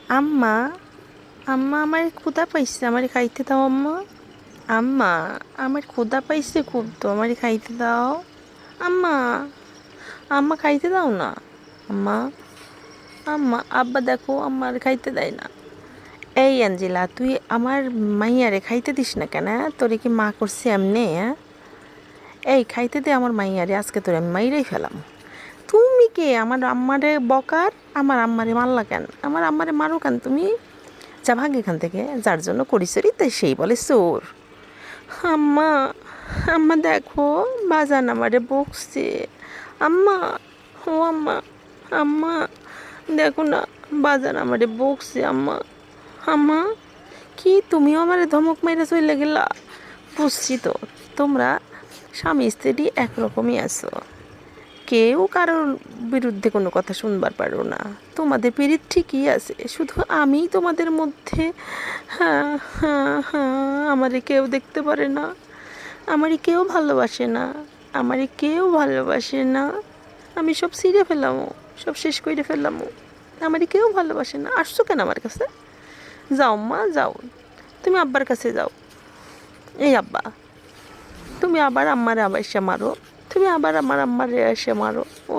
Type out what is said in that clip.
আম্মা, আম্মা আমার ক্ষুধা পাইছে, আমার খাইতে দাও আম্মা। আম্মা, আমার ক্ষুধা পাইছে খুব, তো আমার খাইতে দাও। আম্মা, আম্মা খাইতে দাও না। আম্মা, আম্মা, আব্বা দেখো আমার খাইতে দেয় না। এই অ্যাঞ্জেলা, তুই আমার মাইয়ারে খাইতে দিস না কেন? তোরে কি মা করছে এমনি? এই খাইতে দে আমার মাইয়ারে, আজকে তোরে আমি মাইরাই ফেলাম। তুমি কে আমার আম্মারে বকার? আমার আম্মারে মারলা কেন? আমার আম্মারে মারো কেন তুমি? যা ভাগ এখান থেকে, যার জন্য করিসরি তাই সেই বলে চোর। আম্মা, আম্মা দেখো, বাজান আমারে বকছে। আম্মা, ও আম্মা, আম্মা দেখো না, বাজান আমারে বকছে আম্মা। আম্মা, কি তুমিও আমারে ধমক মেরে চলে গেলা? বুঝছি তো, তোমরা স্বামী স্ত্রী একরকমই আছো, কেউ কারোর বিরুদ্ধে কোনো কথা শুনবার পারো না। তোমাদের পিরিত ঠিকই আছে, শুধু আমিই তোমাদের মধ্যে। হ্যাঁ, হ্যাঁ, হ্যাঁ, আমারে কেউ দেখতে পারে না, আমারে কেউ ভালোবাসে না, আমারে কেউ ভালোবাসে না। আমি সব ছিঁড়ে ফেলামো, সব শেষ করে ফেলামো, আমারে কেউ ভালোবাসে না। আসছো কেন আমার কাছে? যাও মা, যাও, তুমি আব্বার কাছে যাও। এই আব্বা, তুমি আবার আম্মারে আবার এসে মারো, তুমি আবার আমার আম্মারে এসে মারো। ও